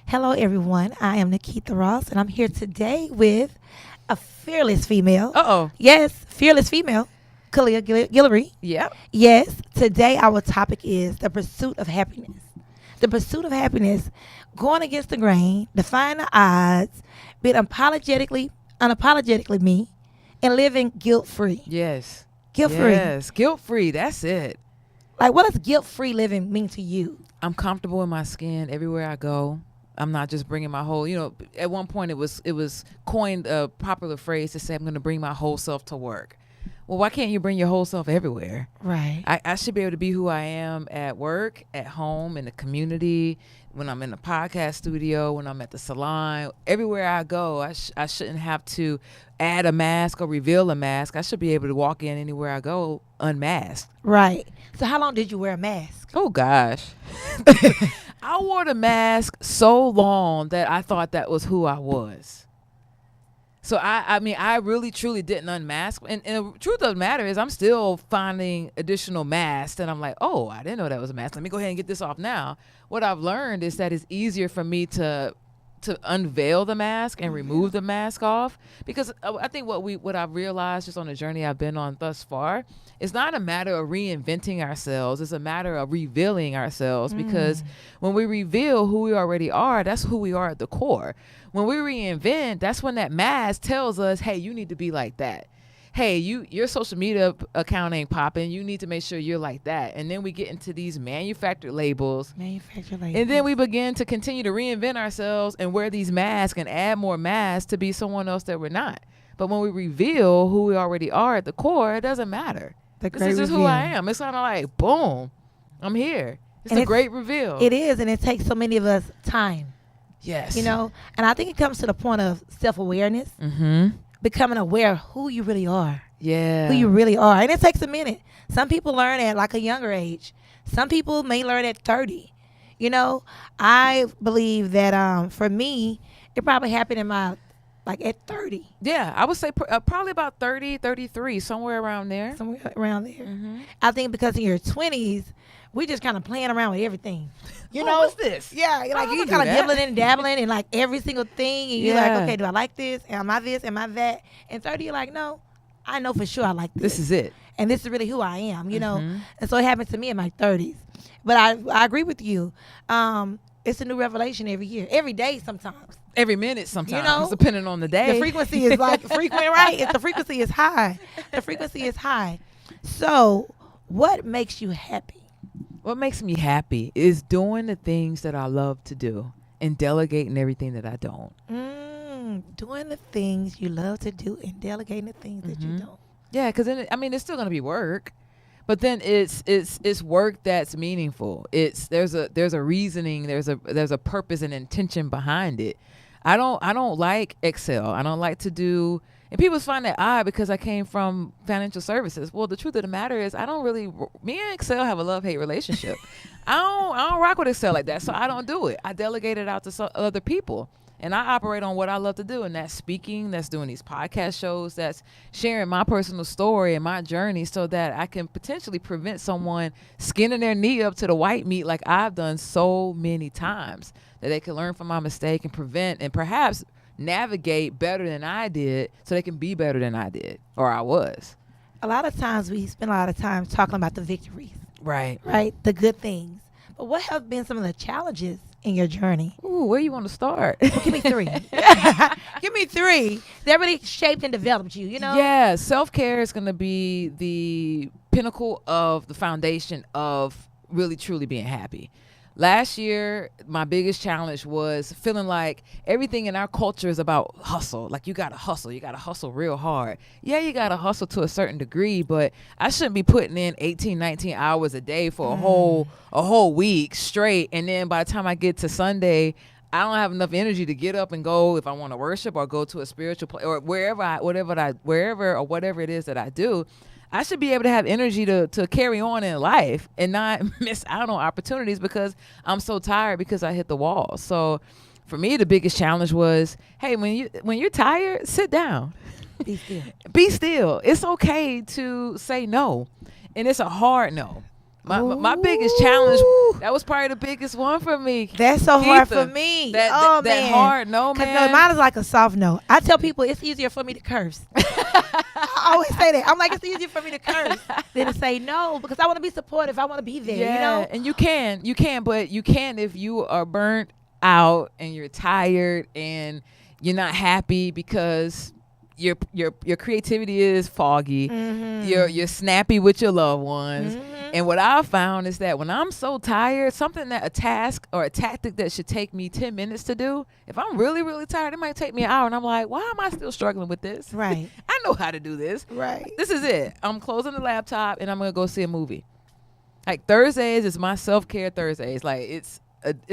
Hello, everyone. I am NaKeitha Ross, and I'm here today with a fearless female. Uh-oh. Yes, fearless female, Khaliah Guillory. Yep. Yes, today our topic is the pursuit of happiness. The pursuit of happiness, going against the grain, defying the odds, being unapologetically me, and living guilt-free. Yes. Guilt-free. Yes. Guilt-free. That's it. Like, what does guilt-free living mean to you? I'm comfortable in my skin everywhere I go. I'm not just bringing my whole, at one point it was coined a popular phrase to say I'm going to bring my whole self to work. Well, why can't you bring your whole self everywhere? Right. I should be able to be who I am at work, at home, in the community, when I'm in the podcast studio, when I'm at the salon. Everywhere I go, I shouldn't have to add a mask or reveal a mask. I should be able to walk in anywhere I go unmasked. Right. So how long did you wear a mask? Oh, gosh. I wore the mask so long that I thought that was who I was. So, I really, truly didn't unmask. And the truth of the matter is I'm still finding additional masks. And I'm like, oh, I didn't know that was a mask. Let me go ahead and get this off now. What I've learned is that it's easier for me to unveil the mask and remove the mask off, because I think what I've realized just on the journey I've been on thus far, it's not a matter of reinventing ourselves. It's a matter of revealing ourselves, because when we reveal who we already are, that's who we are at the core. When we reinvent, that's when that mask tells us, hey, you need to be like that. Hey, your social media account ain't popping. You need to make sure you're like that. And then we get into these manufactured labels. And then we begin to continue to reinvent ourselves and wear these masks and add more masks to be someone else that we're not. But when we reveal who we already are at the core, it doesn't matter. This is just who I am. It's kind of like, boom, I'm here. It's a great reveal. It is, and it takes so many of us time. Yes. And I think it comes to the point of self-awareness. Mm-hmm. Becoming aware of who you really are. Yeah. Who you really are. And it takes a minute. Some people learn at like a younger age. Some people may learn at 30. I believe that for me, it probably happened at 30. Yeah, I would say probably about 30, 33, somewhere around there. Somewhere around there. Mm-hmm. I think because in your 20s, we just kind of playing around with everything. What's this? Yeah, like you kind of dibbling and dabbling in like every single thing. And you're like, okay, do I like this? Am I this? Am I that? And 30, you're like, no, I know for sure I like this. This is it. And this is really who I am, And so it happened to me in my 30s. But I agree with you. It's a new revelation every year, every day sometimes. Every minute sometimes, depending on the day. The frequency is like frequent, right? The frequency is high. The frequency is high. So what makes you happy? What makes me happy is doing the things that I love to do and delegating everything that I don't. Doing the things you love to do and delegating the things that you don't. Yeah, because it's still going to be work, but then it's work that's meaningful. There's a reasoning, there's a purpose and intention behind it. I don't like Excel. I don't like to do. And people find that odd because I came from financial services. Well, the truth of the matter is me and Excel have a love-hate relationship. I don't rock with Excel like that, so I don't do it. I delegate it out to other people. And I operate on what I love to do, and that's speaking, that's doing these podcast shows, that's sharing my personal story and my journey so that I can potentially prevent someone skinning their knee up to the white meat like I've done so many times, that they can learn from my mistake and prevent and perhaps navigate better than I did so they can be better than I did or I was. A lot of times we spend a lot of time talking about the victories. Right. The good things. But what have been some of the challenges in your journey? Ooh, where you want to start? Well, give me 3. Give me 3 that really shaped and developed you, Yeah, self-care is going to be the pinnacle of the foundation of really, truly being happy. Last year, my biggest challenge was feeling like everything in our culture is about hustle. Like you got to hustle. You got to hustle real hard. Yeah, you got to hustle to a certain degree, but I shouldn't be putting in 18, 19 hours a day for a whole week straight. And then by the time I get to Sunday, I don't have enough energy to get up and go if I want to worship or go to a spiritual place or whatever it is that I do. I should be able to have energy to carry on in life and not miss out on opportunities because I'm so tired because I hit the wall. So for me, the biggest challenge was, hey, when you're tired, sit down. Be still. Be still. It's okay to say no. And it's a hard no. My biggest challenge, Ooh. that was probably the biggest one for me. That's so hard Keitha, for me. That man. hard, no, Because man. mine is like a soft no. I tell people it's easier for me to curse. I always say that. I'm like, it's easier for me to curse than to say no because I want to be supportive. I want to be there, yeah, you know? and you can, but you can if you are burnt out and you're tired and you're not happy because your creativity is foggy. Mm-hmm. You're snappy with your loved ones. Mm-hmm. And what I've found is that when I'm so tired, a task or a tactic that should take me 10 minutes to do, if I'm really, really tired, it might take me an hour. And I'm like, why am I still struggling with this? Right. I know how to do this. Right. This is it. I'm closing the laptop and I'm going to go see a movie. Like Thursdays is my self-care Thursdays. Like it's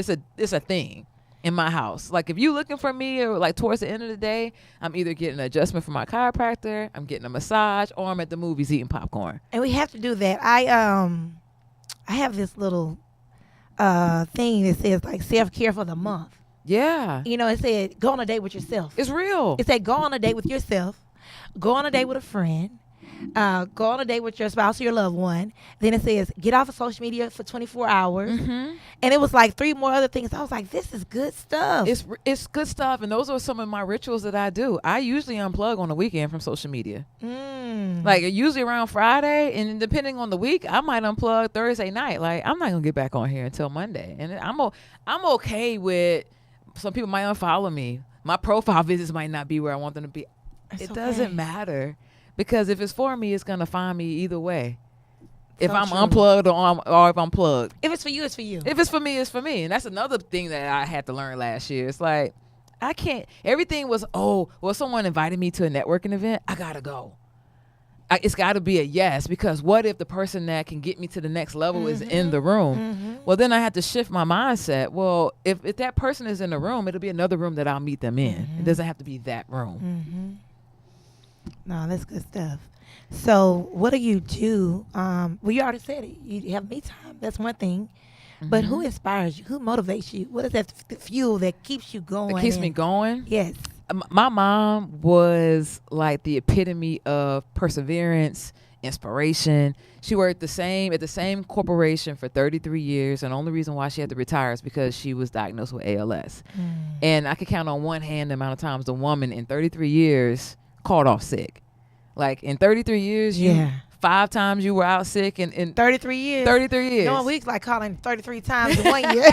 a thing in my house. Like if you looking for me or like towards the end of the day, I'm either getting an adjustment from my chiropractor, I'm getting a massage, or I'm at the movies eating popcorn. And we have to do that. I have this little thing that says like self-care for the month. Yeah. You know, it said go on a date with yourself. It's real. It said go on a date with yourself, go on a date with a friend, go on a date with your spouse or your loved one. Then it says get off of social media for 24 hours. Mm-hmm. And it was like 3 more other things. I was like, this is good stuff. It's good stuff, and those are some of my rituals that I do. I usually unplug on the weekend from social media. Like usually around Friday, and depending on the week, I might unplug Thursday night. Like I'm not gonna get back on here until Monday, and I'm okay with some people might unfollow me. My profile visits might not be where I want them to be. It doesn't matter because if it's for me, it's gonna find me either way. If I'm unplugged or if I'm plugged. If it's for you, it's for you. If it's for me, it's for me. And that's another thing that I had to learn last year. It's like, I can't, everything was, someone invited me to a networking event. I got to go. It's got to be a yes, because what if the person that can get me to the next level is in the room? Mm-hmm. Well, then I had to shift my mindset. Well, if that person is in the room, it'll be another room that I'll meet them in. Mm-hmm. It doesn't have to be that room. Mm-hmm. No, that's good stuff. So what do you do? Well, you already said it. You have me time. That's one thing. Mm-hmm. But who inspires you? Who motivates you? What is that fuel that keeps you going? That keeps me going? Yes. My mom was like the epitome of perseverance, inspiration. She worked at the same corporation for 33 years. And the only reason why she had to retire is because she was diagnosed with ALS. And I could count on one hand the amount of times the woman in 33 years called off sick. Like in 33 years, 5 times you were out sick in 33 years. 33 years. No weeks like calling 33 times in 1 year.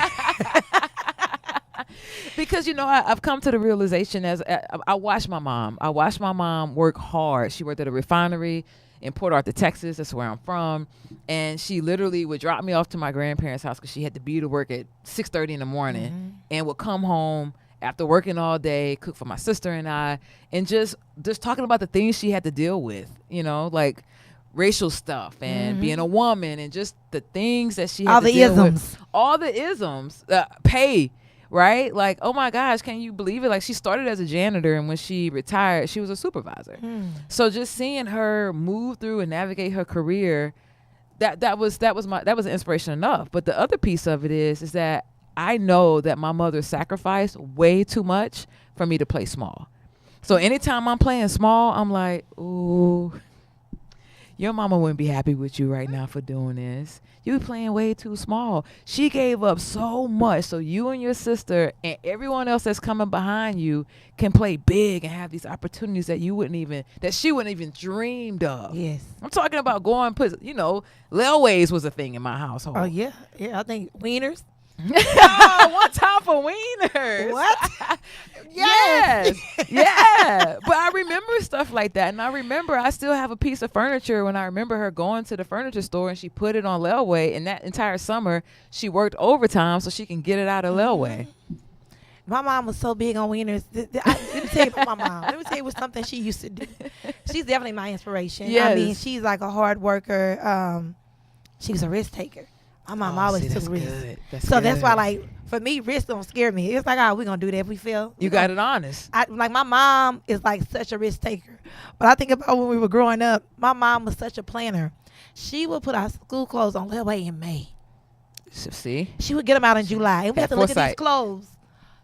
Because I've come to the realization as I watched my mom. I watched my mom work hard. She worked at a refinery in Port Arthur, Texas. That's where I'm from. And she literally would drop me off to my grandparents' house because she had to be to work at 6:30 in the morning, and would come home after working all day, cook for my sister and I, and just talking about the things she had to deal with, like racial stuff and being a woman and just the things that she had to deal with. All the isms. Pay, right? Like, oh my gosh, can you believe it? Like, she started as a janitor, and when she retired, she was a supervisor. So just seeing her move through and navigate her career, that was an inspiration enough. But the other piece of it is that I know that my mother sacrificed way too much for me to play small. So anytime I'm playing small, I'm like, ooh, your mama wouldn't be happy with you right now for doing this. You playing way too small. She gave up so much so you and your sister and everyone else that's coming behind you can play big and have these opportunities that she wouldn't even dreamed of. Yes. I'm talking about layways was a thing in my household. Oh, yeah. Yeah, I think wieners. One time for wieners. What? Yes. Yeah. But I remember stuff like that. And I remember I still have a piece of furniture when I remember her going to the furniture store and she put it on layaway. And that entire summer, she worked overtime so she can get it out of layaway. My mom was so big on wieners. Let me tell you about my mom. Let me tell you what something she used to do. She's definitely my inspiration. Yes. I mean, she's like a hard worker. She was a risk taker. My mom always took risks. That's why, like, for me, risk don't scare me. It's like, we're going to do that if we fail. You got it honest. Like, my mom is, like, such a risk taker. But I think about when we were growing up, my mom was such a planner. She would put our school clothes on layaway in May. See? She would get them out in July. And we had to look at these clothes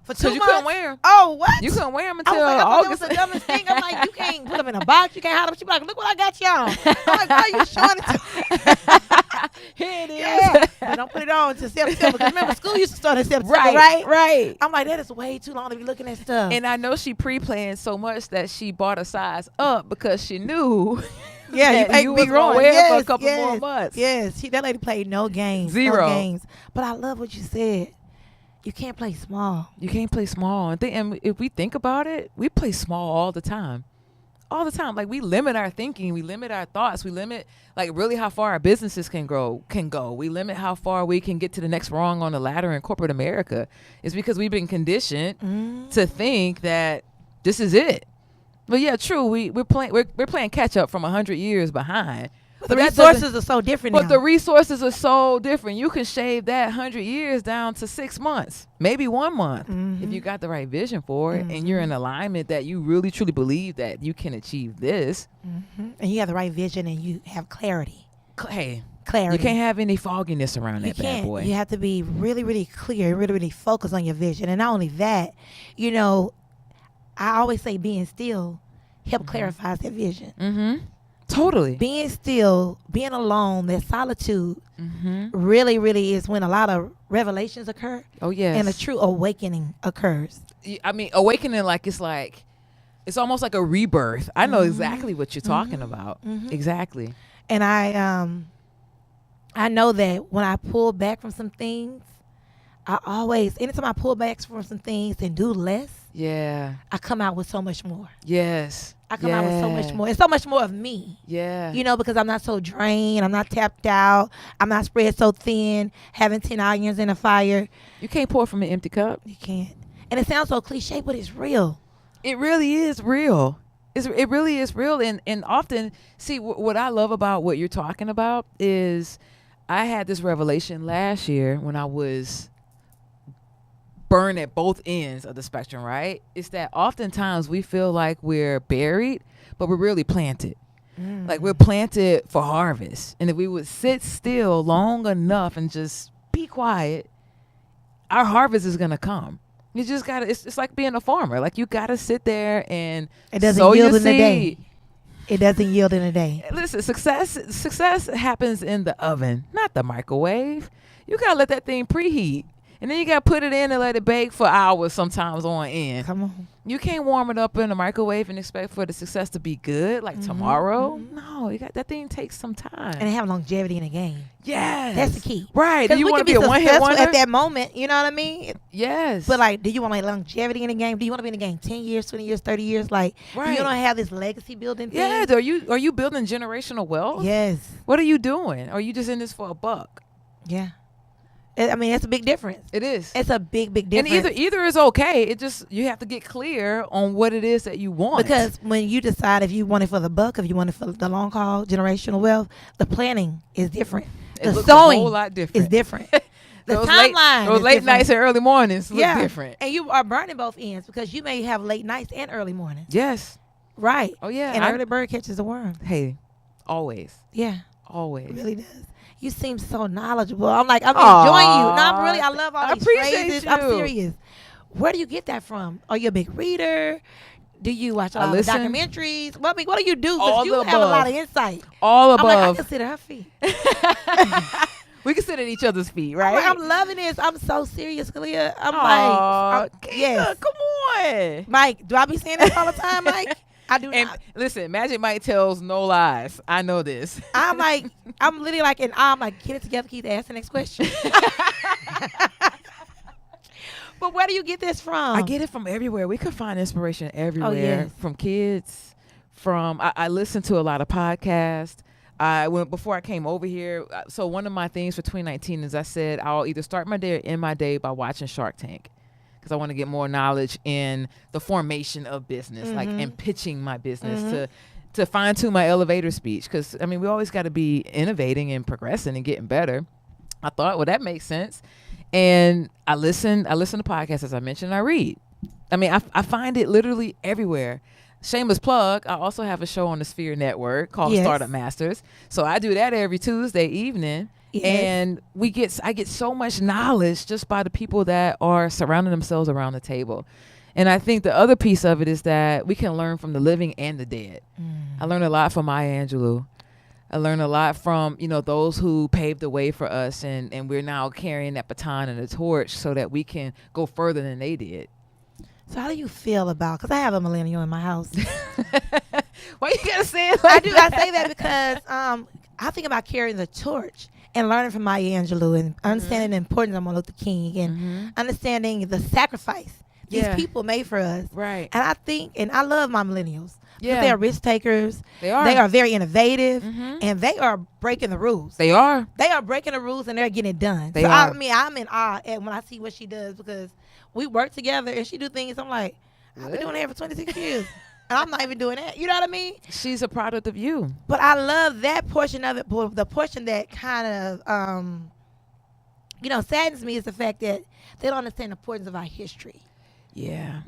for 2 months. You couldn't wear them. Oh, what? You couldn't wear them until I August. That was the dumbest thing. I'm like, you can't put them in a box. You can't hide them. She be like, look what I got y'all. I'm like, why are you showing it to me? Here it is. Yeah, don't put it on until September. Because remember, school used to start in September, Right. right? I'm like, that is way too long to be looking at stuff. And I know she pre-planned so much that she bought a size up because she knew yeah, you was going to wear it for a couple more months. Yes, that lady played no games. Zero. No games. But I love what you said. You can't play small. You can't play small. And if we think about it, we play small all the time. All the time. Like, we limit our thinking. We limit our thoughts. We limit, like, really how far our businesses can go. We limit how far we can get to the next rung on the ladder in corporate America. It's because we've been conditioned to think that this is it. But yeah, true. We're playing catch up from 100 years behind. But the resources are so different now. But the resources are so different. You can shave that 100 years down to 6 months, maybe 1 month, if you got the right vision for it and you're in alignment that you really truly believe that you can achieve this. And you have the right vision and you have clarity. Hey, clarity. You can't have any fogginess around that bad boy. You have to be really, really clear, really, really focused on your vision. And not only that, you know, I always say being still help clarifies that vision. Totally. Being still, being alone, that solitude really, really is when a lot of revelations occur. Oh, yes. And a true awakening occurs. I mean, awakening, it's almost like a rebirth. I know exactly what you're talking about. Exactly. And I know that when I pull back from some things, anytime I pull back from some things and do less, I come out with so much more. Yes. I come out with so much more. It's so much more of me. Yeah. You know, because I'm not so drained. I'm not tapped out. I'm not spread so thin, having 10 irons in a fire. You can't pour from an empty cup. You can't. And it sounds so cliche, but it's real. It really is real. It really is real. And often, see, what I love about what you're talking about is I had this revelation last year when I was burned at both ends of the spectrum, right? It's that oftentimes we feel like we're buried, but we're really planted. Like we're planted for harvest. And if we would sit still long enough and just be quiet, our harvest is going to come. You just got to, it's like being a farmer. Like you got to sit there and sow your seed. It doesn't yield in a day. Listen, success happens in the oven, not the microwave. You got to let that thing preheat. And then you got to put it in and let it bake for hours sometimes on end. Come on. You can't warm it up in the microwave and expect for the success to be good like tomorrow. No, that thing takes some time. And have longevity in a game. Yes. That's the key. Right. Do you want to be a one-hit wonder? At that moment, you know what I mean? Yes. But like, do you want like longevity in the game? Do you want to be in the game 10 years, 20 years, 30 years? Like, do you want to have this legacy building thing? Yeah. Are you building generational wealth? Yes. What are you doing? Or are you just in this for a buck? Yeah. I mean, it's a big difference. It is. It's a big difference. And either is okay. It just, you have to get clear on what it is that you want. Because when you decide if you want it for the buck, if you want it for the long haul, generational wealth, the planning is different. It looks sowing a whole lot different. is different. The timeline those late nights and early mornings look different. And you are burning both ends because you may have late nights and early mornings. Yes. Right. Oh, yeah. And early bird catches the worm. Hey, always. Yeah. Always. It really does. You seem so knowledgeable. I'm enjoying you. No, I love all these phrases. You. I'm serious. Where do you get that from? Are you a big reader? Do you watch a lot of documentaries? What do you do? Because you have a lot of insight. All above. I'm like, I can sit at her feet. We can sit at each other's feet, right? I'm loving this. I'm so serious, Khaliah. Yes. Come on. Mike, do I be saying this all the time, Mike? I do and not. Listen, Magic Mike tells no lies. I know this. I'm literally like, get it together, Keith. Ask the next question. But where do you get this from? I get it from everywhere. We could find inspiration everywhere. Oh, yes. From kids, I listen to a lot of podcasts. Before I came over here, so one of my things for 2019 is I said I'll either start my day or end my day by watching Shark Tank. Because I want to get more knowledge in the formation of business, and pitching my business to fine tune my elevator speech. Because I mean, we always got to be innovating and progressing and getting better. I thought, well, that makes sense, and I listen to podcasts, as I mentioned. I read. I mean, I find it literally everywhere. Shameless plug. I also have a show on the Sphere Network called Startup Masters. So I do that every Tuesday evening. Yes. And I get so much knowledge just by the people that are surrounding themselves around the table. And I think the other piece of it is that we can learn from the living and the dead. I learned a lot from Maya Angelou. I learned a lot from, those who paved the way for us, and we're now carrying that baton and the torch so that we can go further than they did. So how do you feel about, because I have a millennial in my house. Why you gotta say it I like do. that? I say that because I think about carrying the torch and learning from Maya Angelou and understanding the importance of Martin Luther King and understanding the sacrifice these people made for us. Right. And I think, and I love my millennials. Yeah. They are risk takers. They are. They are very innovative, and they are breaking the rules. They are. They are breaking the rules, and they're getting it done. They so are. I mean, I'm in awe when I see what she does, because we work together and she do things. I'm like, I've been doing that for 26 years, and I'm not even doing that. You know what I mean? She's a product of you. But I love that portion of it. But the portion that kind of, saddens me is the fact that they don't understand the importance of our history. Yeah.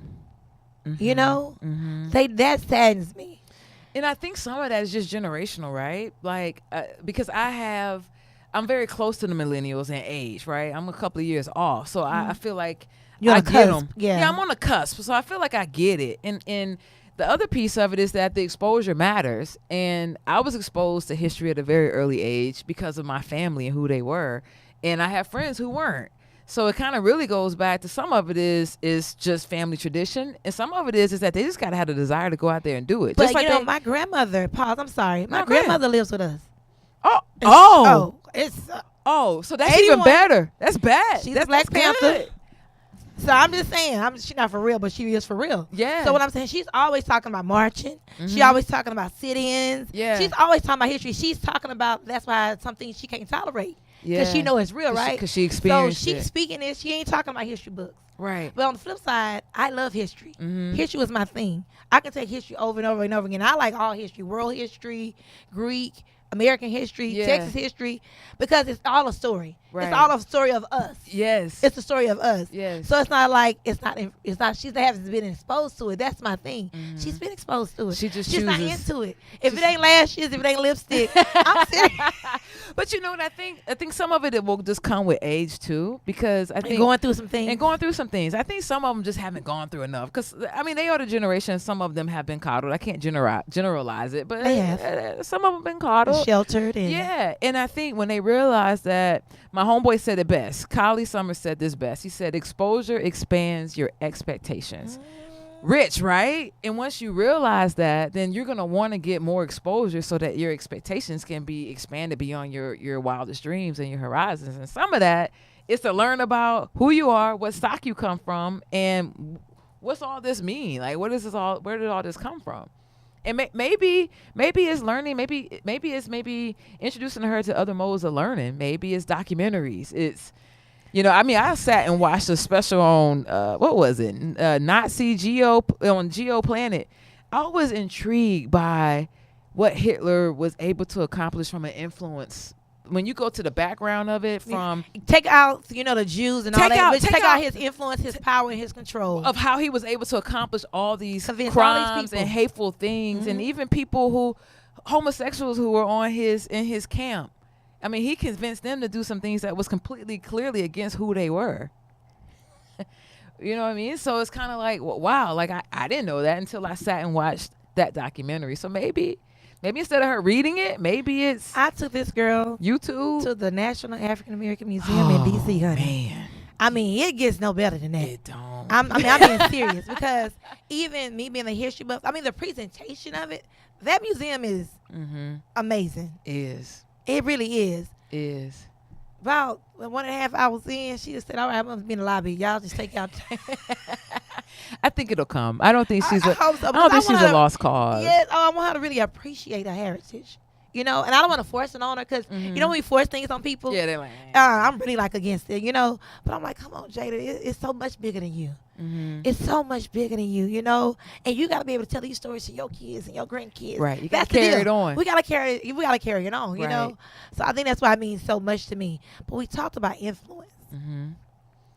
You know, that saddens me. And I think some of that is just generational, right? Like, because I'm very close to the millennials in age, right? I'm a couple of years off. So I feel like You're I on the get cusp. them. Yeah. I'm on the cusp. So I feel like I get it. And the other piece of it is that the exposure matters. And I was exposed to history at a very early age because of my family and who they were. And I have friends who weren't. So it kind of really goes back to, some of it is just family tradition, and some of it is that they just got to have the desire to go out there and do it. But just like my grandmother, pause, I'm sorry. My No, go ahead. grandmother lives with us. So that's 81. even better. That's bad. She's that's a Black that's Panther. good. So I'm just saying, she's not for real, but she is for real. Yeah. So what I'm saying, she's always talking about marching. She always talking about sit-ins. Yeah. She's always talking about history. She's talking about, that's why it's something she can't tolerate. Because she know it's real, right? Because she experienced So she's it. speaking this. She ain't talking about history books. Right. But on the flip side, I love history. History was my thing. I can take history over and over and over again. I like all history, world history, Greek, American history, Texas history, because it's all a story. Right. It's all a story of us. Yes. It's the story of us. Yes. So it's not like she hasn't been exposed to it. That's my thing. She's been exposed to it. She's not into it. If it ain't lashes, if it ain't lipstick, I'm serious. But you know what I think? I think some of it will just come with age too, because I think going through some things. I think some of them just haven't gone through enough. Because I mean, they are the generation. Some of them have been coddled. I can't generalize it, but They have. some of them been coddled, sheltered, and yeah. And I think when they realize that, my homeboy said it best. Kylie Summers said this best. He said, "Exposure expands your expectations." Rich, right? And once you realize that, then you're going to want to get more exposure so that your expectations can be expanded beyond your wildest dreams and your horizons. And some of that is to learn about who you are, what stock you come from, and what's all this mean? Like, what is this all? Where did all this come from? And maybe it's learning. Maybe it's introducing her to other modes of learning. Maybe it's documentaries. It's, I sat and watched a special on, what was it? Nazi on Geo Planet. I was intrigued by what Hitler was able to accomplish from an influence. When you go to the background of it, from take out, the Jews and all that. Take out his influence, his power, and his control of how he was able to accomplish all these crimes all these and hateful things, and even homosexuals who were in his camp. I mean, he convinced them to do some things that was completely, clearly against who they were. You know what I mean? So it's kind of like, wow, like I didn't know that until I sat and watched that documentary. So maybe instead of her reading it, maybe it's... I took this girl YouTube to the National African American Museum in D.C., honey. Man. I mean, it gets no better than that. It don't. I'm being serious, because even me being a history buff, I mean, the presentation of it, that museum is amazing. It really is. About 1.5 hours in, she just said, "All right, I'm gonna be in the lobby. Y'all just take out." I think it'll come. I don't think she's I hope so, I don't think she's a to, lost cause. Yeah, I want her to really appreciate her heritage. And I don't want to force it on her, because when we force things on people, yeah, they're like, I'm really against it, But I'm like, come on, Jada, it's so much bigger than you. It's so much bigger than you, And you got to be able to tell these stories to your kids and your grandkids. Right, you got to carry it on. We got to carry it on, you know. So I think that's why it means so much to me. But we talked about influence.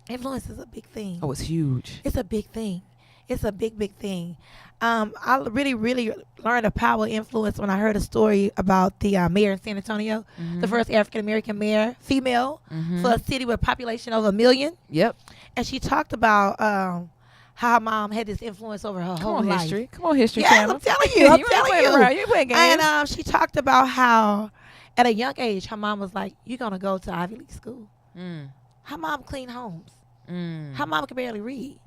Influence is a big thing. Oh, it's huge. It's a big thing. It's a big, big thing. I really, really learned the power of influence when I heard a story about the mayor in San Antonio, the first African-American mayor, female, for a city with a population over 1 million. Yep. And she talked about how her mom had this influence over her Come whole on, life. History. Come on, History Yeah, Channel. I'm telling you. I'm You ain't telling playing you. around. You ain't playing games. And she talked about how at a young age, her mom was like, "You're gonna go to Ivy League school." Her mom cleaned homes. Her mom could barely read.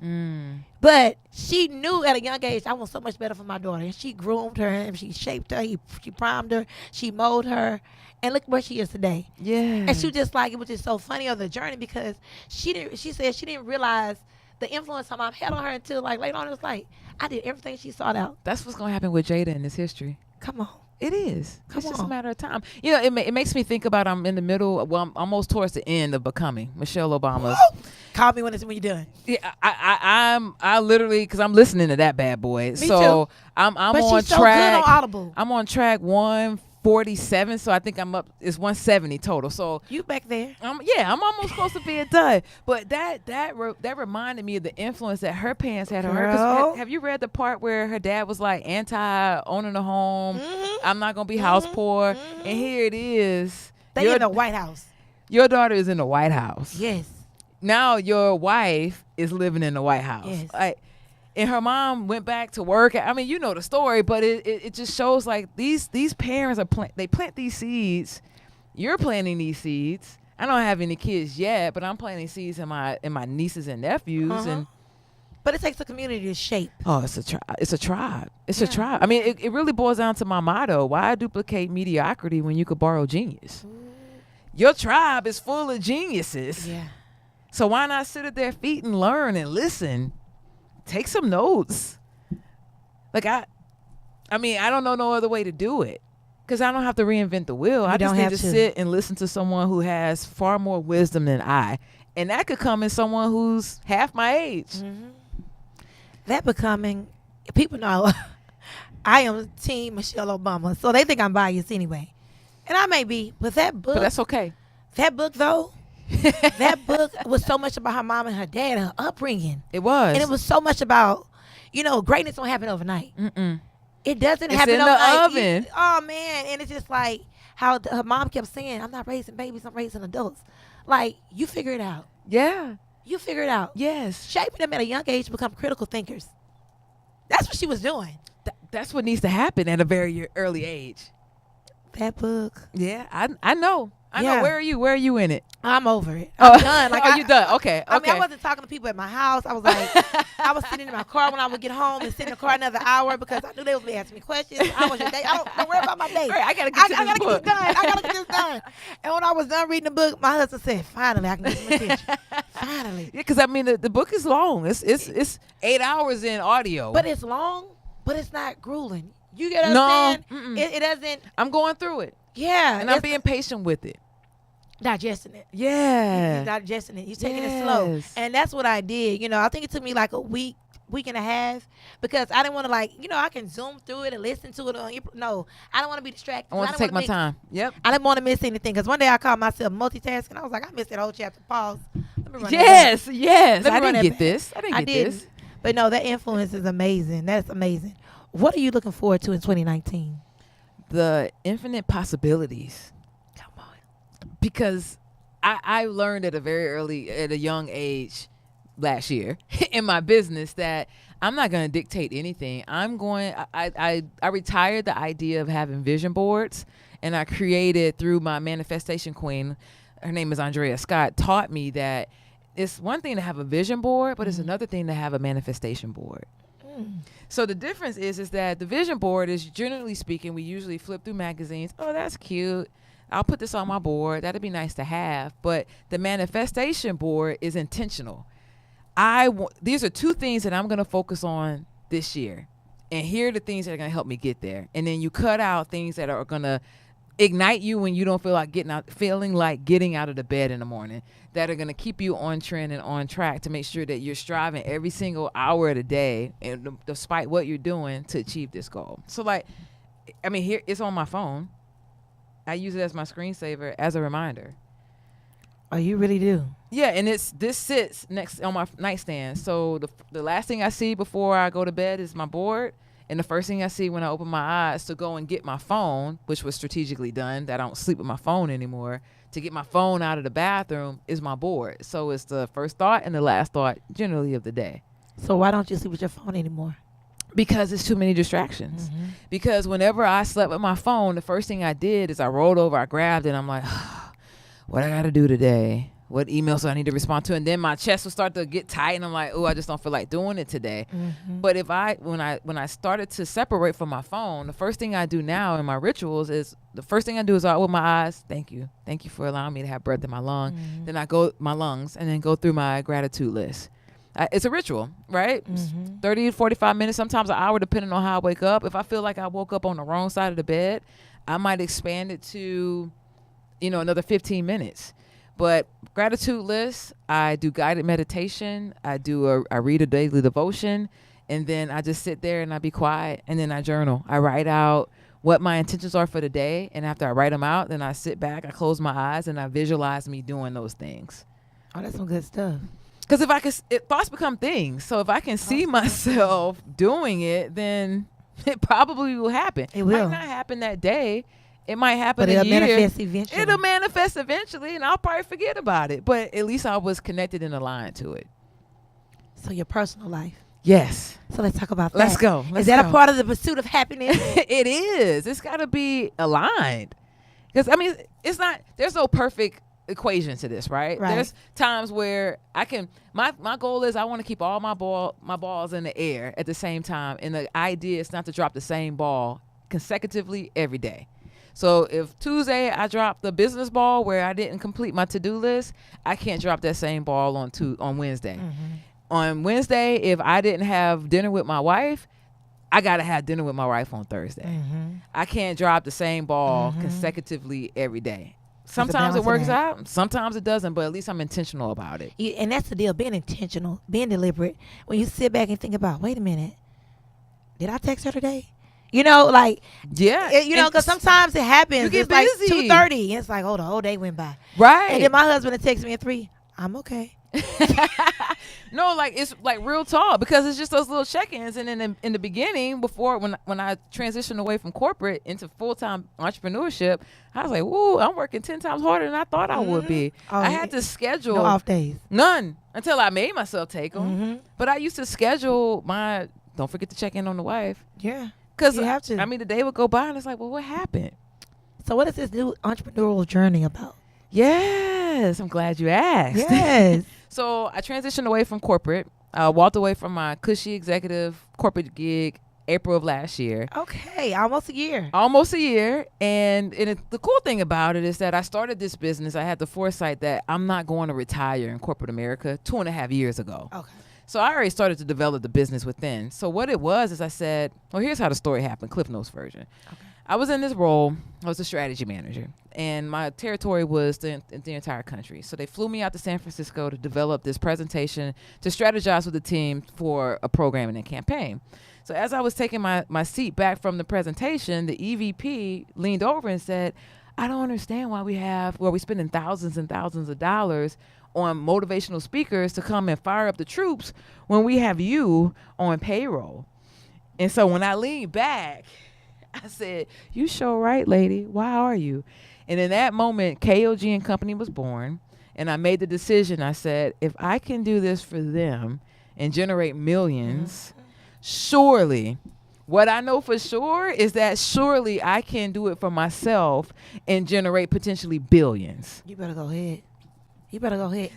But she knew at a young age, I want so much better for my daughter. And she groomed her and she shaped her. She primed her. She molded her. And look where she is today. Yeah. And she was just like, it was just so funny on the journey because she said she didn't realize the influence her mom had on her until like later on. It was like, I did everything she sought out. That's what's going to happen with Jada in this history. Come on. It is. Come It's just a on. matter of time. You know, it makes me think about I'm in the middle. Well, I'm almost towards the end of Becoming Michelle Obama's. Woo! Call me when you're done. Yeah, I literally because I'm listening to that bad boy. Me so too. I'm But on she's so track. good on Audible. I'm on track 147. So I think I'm up. It's 170 total. So You back there. I'm almost close to being done. But that reminded me of the influence that her parents had on her. 'Cause Girl. have you read the part where her dad was like anti owning a home? Mm-hmm. I'm not gonna be house poor. And here it is. They in the White House. Your daughter is in the White House. Yes. Now your wife is living in the White House. Yes. Like, and her mom went back to work. I mean, you know the story, but it just shows like these parents they plant these seeds. You're planting these seeds. I don't have any kids yet, but I'm planting seeds in my nieces and nephews. And But it takes a community to shape. oh, it's a tribe. It's a tribe. It's a tribe. I mean, it really boils down to my motto: why duplicate mediocrity when you could borrow genius? Your tribe is full of geniuses. Yeah. So why not sit at their feet and learn and listen? Take some notes. Like I mean, I don't know no other way to do it because I don't have to reinvent the wheel. I just don't need have to to. sit and listen to someone who has far more wisdom than I. And that could come in someone who's half my age. That Becoming, people know I am Team Michelle Obama, so they think I'm biased anyway. And I may be, but that book, But that's okay. that book though, that book was so much about her mom and her dad, her upbringing. It was. And it was so much about, greatness don't happen overnight. It doesn't It's happen in the overnight. oven. Oh, man. And it's just like how her mom kept saying, I'm not raising babies, I'm raising adults. Like, you figure it out. Yeah. You figure it out. Yes. Shaping them at a young age to become critical thinkers. That's what she was doing. That's what needs to happen at a very early age. That book. Yeah, I know. I Yeah. know. Where are you? Where are you in it? I'm over it. I'm done. Like, you done? Okay. I mean, I wasn't talking to people at my house. I was like, I was sitting in my car when I would get home and sit in the car another hour because I knew they would be asking me questions. I was your day. Don't worry about my day. Right, I gotta get to I gotta this get book. this done. I gotta get this done. And when I was done reading the book, my husband said, "Finally, I can get some attention. Finally." Yeah, because I mean the book is long. It's 8 hours in audio. But it's long, but it's not grueling. You get what No, I'm saying? mm-mm. It doesn't. I'm going through it, Yeah, and I'm it's being patient with it. digesting it. Yeah. You're digesting it. You're taking it slow. Yes. And that's what I did. I think it took me like a week and a half because I didn't want to I can zoom through it and listen to it. No, I don't want to be distracted. I want to take my time. Yep. I didn't want to miss anything because one day I called myself multitasking. I was like, I missed that whole chapter. Pause. Let me run that Yes. back. Yes. Let me I run didn't that get this. I didn't I get didn't. this. But no, that influence is amazing. That's amazing. What are you looking forward to in 2019? The infinite possibilities. Come on. Because I learned at a young age last year in my business that I'm not going to dictate anything. I retired the idea of having vision boards, and I created through my manifestation queen, her name is Andrea Scott, taught me that it's one thing to have a vision board, but it's another thing to have a manifestation board. So the difference is that the vision board is, generally speaking, we usually flip through magazines. Oh, that's cute. I'll put this on my board. That'd be nice to have. But the manifestation board is intentional. These are two things that I'm going to focus on this year. And here are the things that are going to help me get there. And then you cut out things that are going to ignite you when you don't feeling like getting out of the bed in the morning, that are going to keep you on trend and on track to make sure that you're striving every single hour of the day, and despite what you're doing, to achieve this goal. So here it's on my phone. I use it as my screensaver as a reminder. Oh, you really do? Yeah, and this sits next on my nightstand. So the last thing I see before I go to bed is my board. And the first thing I see when I open my eyes to go and get my phone, which was strategically done, that I don't sleep with my phone anymore, to get my phone out of the bathroom is my board. So it's the first thought and the last thought generally of the day. So why don't you sleep with your phone anymore? Because it's too many distractions. Mm-hmm. Because whenever I slept with my phone, the first thing I did is I rolled over, I grabbed it, and I'm like, what I got to do today? What emails do I need to respond to? And then my chest would start to get tight, and I'm like, oh, I just don't feel like doing it today. Mm-hmm. But when I started to separate from my phone, the first thing I do now in my rituals is I open my eyes. Thank you for allowing me to have breath in my lung. Mm-hmm. Then I go my lungs, and then go through my gratitude list. It's a ritual, right? Mm-hmm. 30 to 45 minutes, sometimes an hour, depending on how I wake up. If I feel like I woke up on the wrong side of the bed, I might expand it to, another 15 minutes. But gratitude list, I do guided meditation. I read a daily devotion, and then I just sit there and I be quiet, and then I journal. I write out what my intentions are for the day, and after I write them out, then I sit back, I close my eyes, and I visualize me doing those things. Oh, that's some good stuff. Because thoughts become things. So if I can see myself doing it, then it probably will happen. It will. Might not happen that day. It might happen But a it'll year. manifest eventually. It'll manifest eventually, and I'll probably forget about it. But at least I was connected and aligned to it. So your personal life. Yes. So let's talk about that. Let's go. Is that a part of the pursuit of happiness? It is. It's got to be aligned. Because, there's no perfect equation to this, right? There's times where my goal is I want to keep all my balls in the air at the same time, and the idea is not to drop the same ball consecutively every day. So if Tuesday I drop the business ball where I didn't complete my to-do list, I can't drop that same ball on Wednesday. Mm-hmm. On Wednesday, if I didn't have dinner with my wife, I got to have dinner with my wife on Thursday. Mm-hmm. I can't drop the same ball Mm-hmm. consecutively every day. Sometimes it works out, sometimes it doesn't, but at least I'm intentional about it. Yeah, and that's the deal, being intentional, being deliberate. When you sit back and think about, wait a minute, did I text her today? Yeah. Because sometimes it happens. You get it's busy. like 2:30, and it's like, oh, the whole day went by. Right. And then my husband had texted me at 3. I'm okay. No, it's real talk, because it's just those little check-ins. And then in the beginning, before when I transitioned away from corporate into full-time entrepreneurship, I was like, "Woo, I'm working 10 times harder than I thought I would be." Oh, I had to schedule no off days. none until I made myself take them. Mm-hmm. But I used to schedule don't forget to check in on the wife, Yeah, because you have to. the day would go by and it's like, well, what happened? So what is this new entrepreneurial journey about? Yes, I'm glad you asked. Yes. So I transitioned away from corporate. I walked away from my cushy executive corporate gig April of last year. Okay, almost a year. And the cool thing about it is that I started this business. I had the foresight that I'm not going to retire in corporate America 2.5 years ago. Okay. So I already started to develop the business within. So what it was is I said, well, here's how the story happened, Cliff Notes version. Okay. I was in this role. I was a strategy manager, and my territory was the entire country. So they flew me out to San Francisco to develop this presentation, to strategize with the team for a program and a campaign. So as I was taking my seat back from the presentation, the EVP leaned over and said, I don't understand why we're spending thousands and thousands of dollars on motivational speakers to come and fire up the troops when we have you on payroll. And so when I leaned back, I said, you sure right, lady. Why are you? And in that moment, KOG and Company was born. And I made the decision. I said, if I can do this for them and generate millions, surely, what I know for sure is that surely I can do it for myself and generate potentially billions. You better go ahead.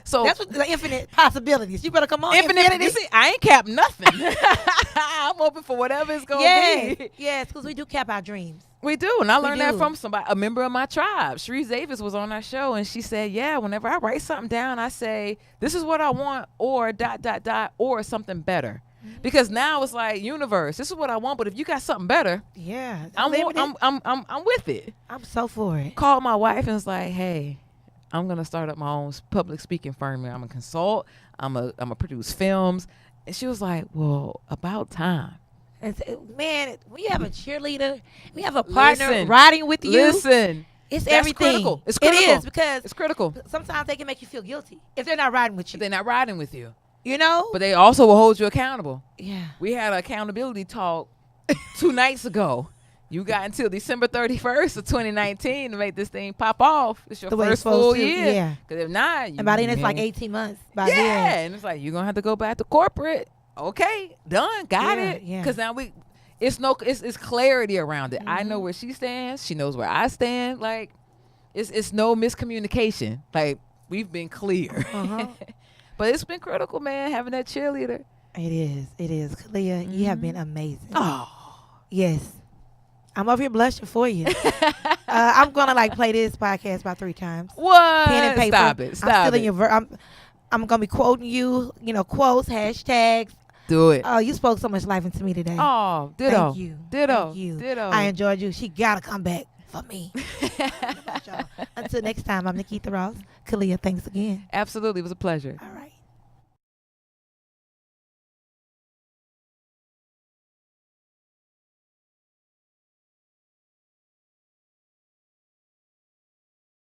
So that's what the infinite possibilities. You better come on. Infinity. You see, I ain't capped nothing. I'm open for whatever it's going to be. Yes, because we do cap our dreams. We do. And I learned that from a member of my tribe. Sharice Davis was on our show, and she said, yeah, whenever I write something down, I say, this is what I want, or ... or something better. Mm-hmm. Because now it's like, universe, this is what I want, but if you got something better, yeah, I'm with it. I'm so for it. Called my wife and was like, hey, I'm going to start up my own public speaking firm. I'm a consult. I'm a produce films. And she was like, well, about time. And man, we have a cheerleader. We have a partner riding with you. Listen. It's everything. Critical. It's critical. It is, because it's critical. Sometimes they can make you feel guilty if they're not riding with you. If they're not riding with you. You know? But they also will hold you accountable. Yeah. We had an accountability talk 2 nights ago. You got until December 31st of 2019 to make this thing pop off. It's your first full year. Yeah. Because if not, and by then it's like 18 months. And it's like, you're going to have to go back to corporate okay, done, got Yeah, it. yeah. Because now it's clarity around it. I know where she stands. She knows where I stand. Like, it's no miscommunication. Like, we've been clear. Uh-huh. But it's been critical, man, having that cheerleader. It is. Khaliah, you have been amazing. Oh. Yes. I'm up here blushing for you. I'm gonna play this podcast about 3 times. What? Pen and paper. Stop it. I'm Stop still it. in your I'm gonna be quoting you, quotes, hashtags. Do it. Oh, you spoke so much life into me today. Oh, ditto. Thank you. Ditto. Thank you. Ditto. I enjoyed you. She gotta come back for me. Until next time, I'm NaKeitha Ross. Khaliah, thanks again. Absolutely. It was a pleasure. All right.